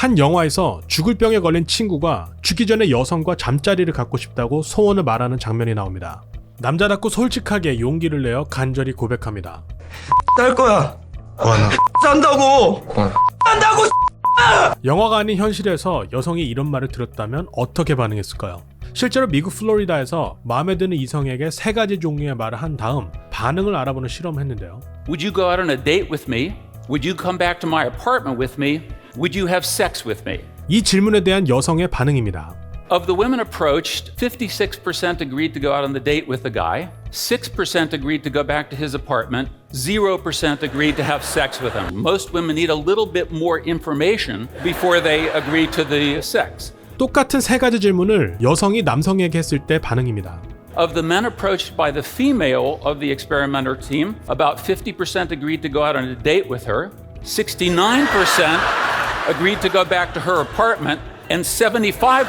한 영화에서 죽을 병에 걸린 친구가 죽기 전에 여성과 잠자리를 갖고 싶다고 소원을 말하는 장면이 나옵니다. 남자답고 솔직하게 용기를 내어 간절히 고백합니다. 딸 거야. 싼다고. 싼다고. 영화가 아닌 현실에서 여성이 이런 말을 들었다면 어떻게 반응했을까요? 실제로 미국 플로리다에서 마음에 드는 이성에게 3가지 종류의 말을 한 다음 반응을 알아보는 실험을 했는데요. Would you go out on a date with me? Would you come back to my apartment with me? Would you have sex with me? 이 질문에 대한 여성의 반응입니다. Of the women approached, 56% agreed to go out on the date with the guy, 6% agreed to go back to his apartment, 0% agreed to have sex with him. Most women need a little bit more information before they agree to the sex. 똑같은 3가지 질문을 여성이 남성에게 했을 때 반응입니다. Of the men approached by the female of the experimenter team, about 50% agreed to go out on a date with her, 69% agreed to go back to her apartment, and 75%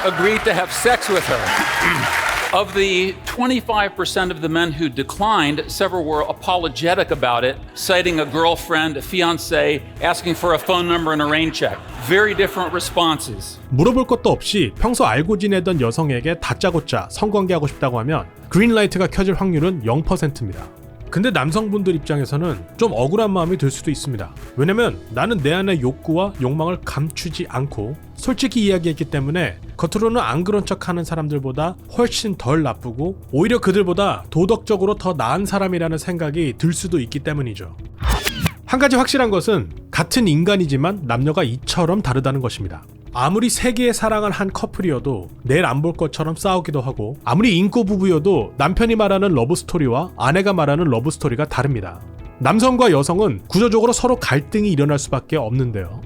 agreed to have sex with her. Of the 25% of the men who declined, several were apologetic about it, citing a girlfriend, a fiancé, asking for a phone number and a rain check. Very different responses. 물어볼 것도 없이 평소 알고 지내던 여성에게 다짜고짜 성관계하고 싶다고 하면 그린라이트가 켜질 확률은 0%입니다. 근데 남성분들 입장에서는 좀 억울한 마음이 들 수도 있습니다. 왜냐면 나는 내 안의 욕구와 욕망을 감추지 않고 솔직히 이야기했기 때문에 겉으로는 안 그런 척하는 사람들보다 훨씬 덜 나쁘고 오히려 그들보다 도덕적으로 더 나은 사람이라는 생각이 들 수도 있기 때문이죠. 한 가지 확실한 것은 같은 인간이지만 남녀가 이처럼 다르다는 것입니다. 아무리 세계의 사랑을 한 커플이어도 내일 안 볼 것처럼 싸우기도 하고 아무리 인고 부부여도 남편이 말하는 러브스토리와 아내가 말하는 러브스토리가 다릅니다. 남성과 여성은 구조적으로 서로 갈등이 일어날 수밖에 없는데요.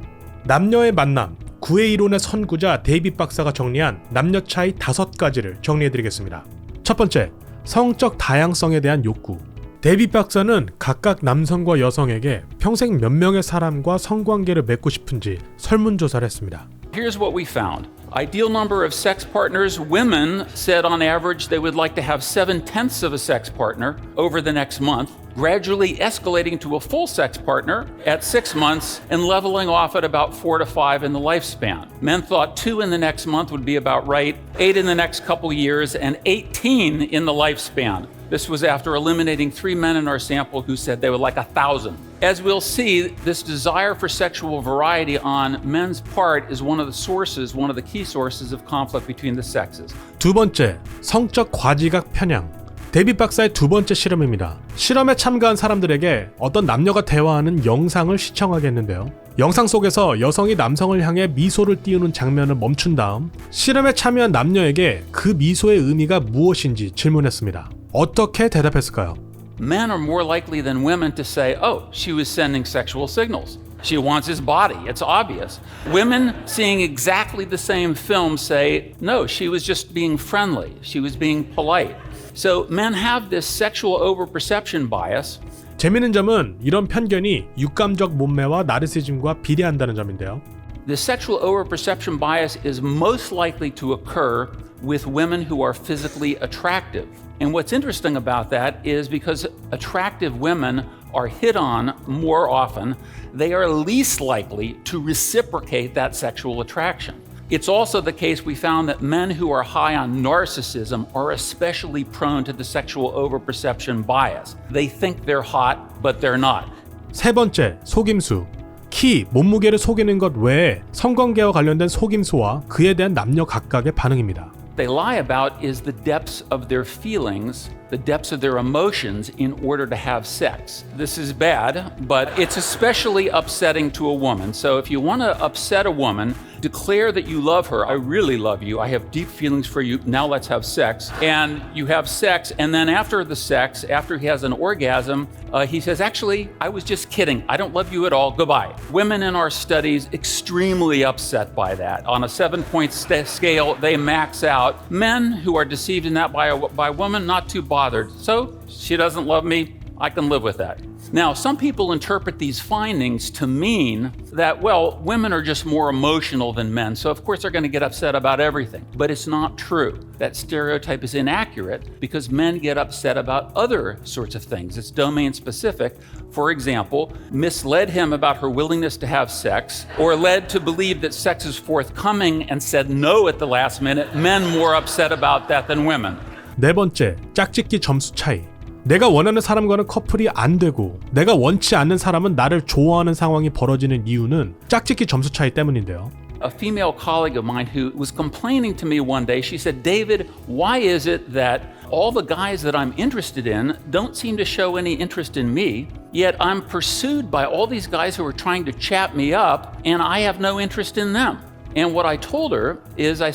남녀의 만남, 구애 이론의 선구자 데이빗 박사가 정리한 남녀 차이 5가지를 정리해드리겠습니다. 첫 번째, 성적 다양성에 대한 욕구. 데이빗 박사는 각각 남성과 여성에게 평생 몇 명의 사람과 성관계를 맺고 싶은지 설문조사를 했습니다. Here's what we found. Ideal number of sex partners, women said on average they would like to have 7/10 of a sex partner over the next month, gradually escalating to a full sex partner at 6 months and leveling off at about 4 to 5 in the lifespan. Men thought 2 in the next month would be about right, 8 in the next couple years, and 18 in the lifespan. This was after eliminating 3 men in our sample who said they would like 1,000. As we'll see, this desire for sexual variety on men's part is one of the key sources of conflict between the sexes. 두 번째, 성적 과지각 편향. 데이빗 박사의 두 번째 실험입니다. 실험에 참가한 사람들에게 어떤 남녀가 대화하는 영상을 시청하게 했는데요. 영상 속에서 여성이 남성을 향해 미소를 띄우는 장면을 멈춘 다음 실험에 참여한 남녀에게 그 미소의 의미가 무엇인지 질문했습니다. 어떻게 대답했을까요? Men are more likely than women to say, oh, she was sending sexual signals. She wants his body. It's obvious. Women seeing exactly the same film say, no, she was just being friendly. She was being polite. So men have this sexual overperception bias. 재미있는 점은 이런 편견이 육감적 몸매와 나르시즘과 비례한다는 점인데요. The sexual overperception bias is most likely to occur with women who are physically attractive. And what's interesting about that is because attractive women are hit on more often, they are least likely to reciprocate that sexual attraction. It's also the case we found that men who are high on narcissism are especially prone to the sexual overperception bias. They think they're hot, but they're not. 세 번째, 속임수. 키, 몸무게를 속이는 것 외에 성관계와 관련된 속임수와 그에 대한 남녀 각각의 반응입니다. They lie about is the depths of their feelings, the depths of their emotions in order to have sex. This is bad, but it's especially upsetting to a woman. So if you want to upset a woman, declare that you love her. I really love you. I have deep feelings for you. Now let's have sex. And you have sex, and then after the sex, after he has an orgasm, he says, actually, I was just kidding. I don't love you at all. Goodbye. Women in our studies extremely upset by that. On a 7-point scale, they max out. Men who are deceived in that by women, not too bothered. So she doesn't love me. I can live with that. Now, some people interpret these findings to mean that, well, women are just more emotional than men, so of course they're going to get upset about everything. But it's not true. That stereotype is inaccurate because men get upset about other sorts of things. It's domain specific. For example, misled him about her willingness to have sex, or led to believe that sex is forthcoming and said no at the last minute. Men more upset about that than women. 네 번째, 짝짓기 점수 차이. 내가 원하는 사람과는 커플이 안 되고 내가 원치 않는 사람은 나를 좋아하는 상황이 벌어지는 이유는 짝짓기 점수 차이 때문인데요. A female colleague of mine who was complaining to me one day, she said, David, why is it that all the guys that I'm interested in don't seem to show any interest in me, yet I'm pursued by all these guys who are trying to chat me up and I have no interest in them? And what I told her is I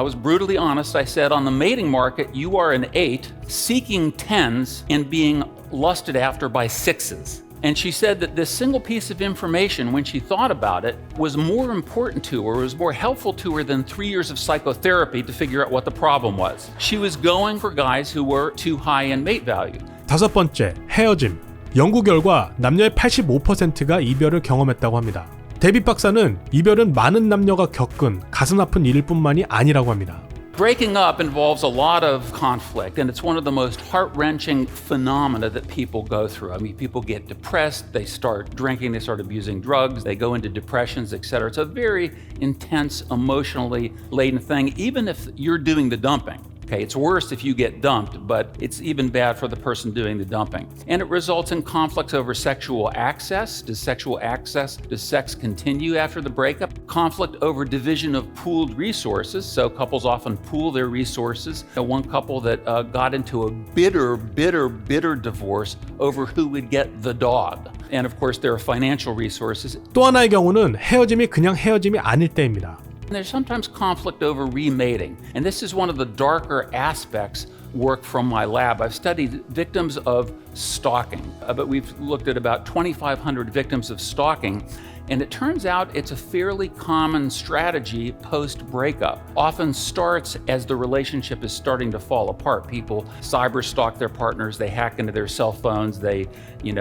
was brutally honest, I said, on the mating market, you are an 8, seeking 10s and being lusted after by 6s. And she said that this single piece of information, when she thought about it, was more important to her, was more helpful to her than 3 years of psychotherapy to figure out what the problem was. She was going for guys who were too high in mate value. 다섯 번째, 헤어짐. 연구 결과 남녀의 85%가 이별을 경험했다고 합니다. 데빗 박사는 이별은 많은 남녀가 겪은 가슴 아픈 일일 뿐만이 아니라고 합니다. Breaking up involves a lot of conflict, and it's one of the most heart-wrenching phenomena that people go through. I mean, people get depressed, they start drinking, they start abusing drugs, they go into depressions, etc. It's a very intense, emotionally laden thing, even if you're doing the dumping. Okay, it's worse if you get dumped, but it's even bad for the person doing the dumping. And it results in conflicts over sexual access. Does sex continue after the breakup? Conflict over division of pooled resources. So couples often pool their resources. One couple that got into a bitter divorce over who would get the dog. And of course, there are financial resources. 또 하나의 경우는 헤어짐이 그냥 헤어짐이 아닐 때입니다. There's sometimes conflict over remating, and this is one of the darker aspects work from my lab. I've studied victims of stalking, but we've looked at about 2,500 victims of stalking, and it turns out it's a fairly common strategy post-breakup. Often starts as the relationship is starting to fall apart. People cyber stalk their partners, they hack into their cell phones, they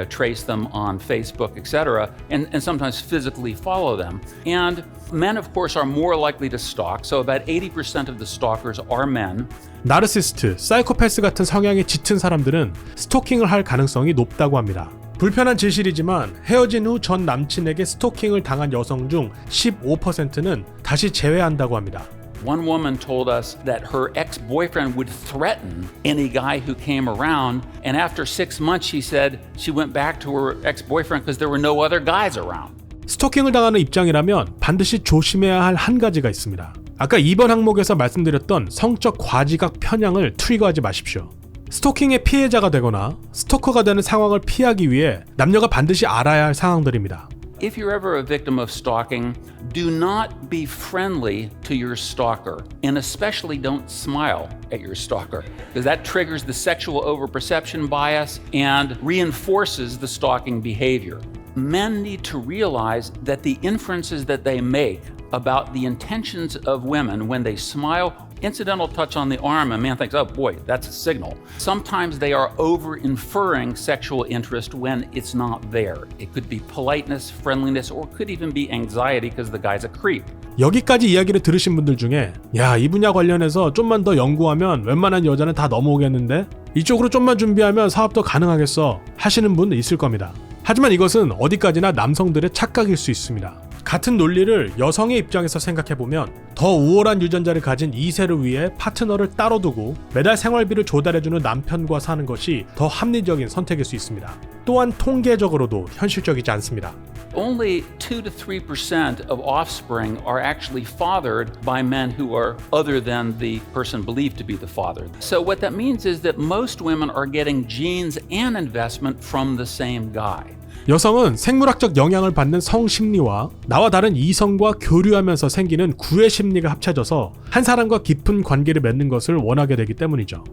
trace them on Facebook, etc., and sometimes physically follow them. And men, of course, are more likely to stalk, so about 80% of the stalkers are men. 나르시스트, 사이코패스 같은 성향에 짙은 사람들은 스토킹을 할 가능성이 높다고 합니다. 불편한 진실이지만 헤어진 후 전 남친에게 스토킹을 당한 여성 중 15%는 다시 재회한다고 합니다. One woman told us that her ex-boyfriend would threaten any guy who came around, and after 6 months she said she went back to her ex-boyfriend because there were no other guys around. 스토킹을 당하는 입장이라면 반드시 조심해야 할 한 가지가 있습니다. 아까 2번 항목에서 말씀드렸던 성적 과지각 편향을 트리거하지 마십시오. 스토킹의 피해자가 되거나 스토커가 되는 상황을 피하기 위해 남녀가 반드시 알아야 할 상황들입니다. If you're ever a victim of stalking, do not be friendly to your stalker, and especially don't smile at your stalker, because that triggers the sexual overperception bias and reinforces the stalking behavior. Men need to realize that the inferences that they make about the intentions of women when they smile, incidental touch on the arm, a man thinks, oh boy, that's a signal. Sometimes they are over-inferring sexual interest when it's not there. It could be politeness, friendliness, or it could even be anxiety because the guy's a creep. 여기까지 이야기를 들으신 분들 중에 야, 이 분야 관련해서 좀만 더 연구하면 웬만한 여자는 다 넘어오겠는데? 이쪽으로 좀만 준비하면 사업도 가능하겠어 하시는 분 있을 겁니다. 하지만 이것은 어디까지나 남성들의 착각일 수 있습니다. 같은 논리를 여성의 입장에서 생각해보면 더 우월한 유전자를 가진 2세를 위해 파트너를 따로 두고 매달 생활비를 조달해주는 남편과 사는 것이 더 합리적인 선택일 수 있습니다. 또한 통계적으로도 현실적이지 않습니다. Only 2 to 3% of offspring are actually fathered by men who are other than the person believed to be the father. So what that means is that most women are getting genes and investment from the same guy. 여성은 생물학적 영향을 받는 성심리와 나와 다른 이성과 교류하면서 생기는 구애 심리가 합쳐져서 한 사람과 깊은 관계를 맺는 것을 원하게 되기 때문이죠.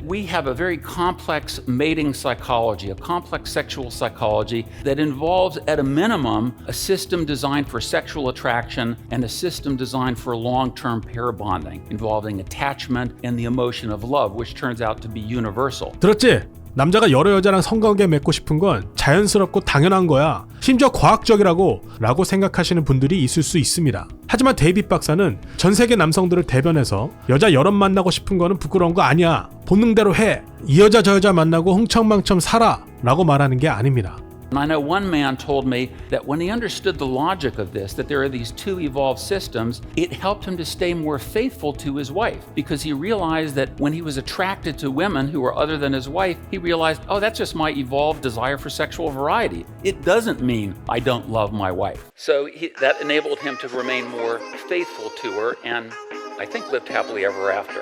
We have a very complex mating psychology, a complex sexual psychology that involves, at a minimum, a system designed for sexual attraction and a system designed for long-term pair bonding, involving attachment and the emotion of love, which turns out to be universal. 들었지? 남자가 여러 여자랑 성관계 맺고 싶은 건 자연스럽고 당연한 거야. 심지어 과학적이라고 라고 생각하시는 분들이 있을 수 있습니다. 하지만 데이빗 박사는 전 세계 남성들을 대변해서 여자 여럿 만나고 싶은 거는 부끄러운 거 아니야. 본능대로 해. 이 여자 저 여자 만나고 흥청망청 살아. 라고 말하는 게 아닙니다. I know one man told me that when he understood the logic of this, that there are these two evolved systems, it helped him to stay more faithful to his wife because he realized that when he was attracted to women who were other than his wife, he realized, oh, that's just my evolved desire for sexual variety. It doesn't mean I don't love my wife. So that enabled him to remain more faithful to her and I think lived happily ever after.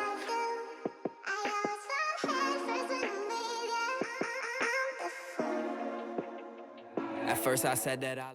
At first I said that I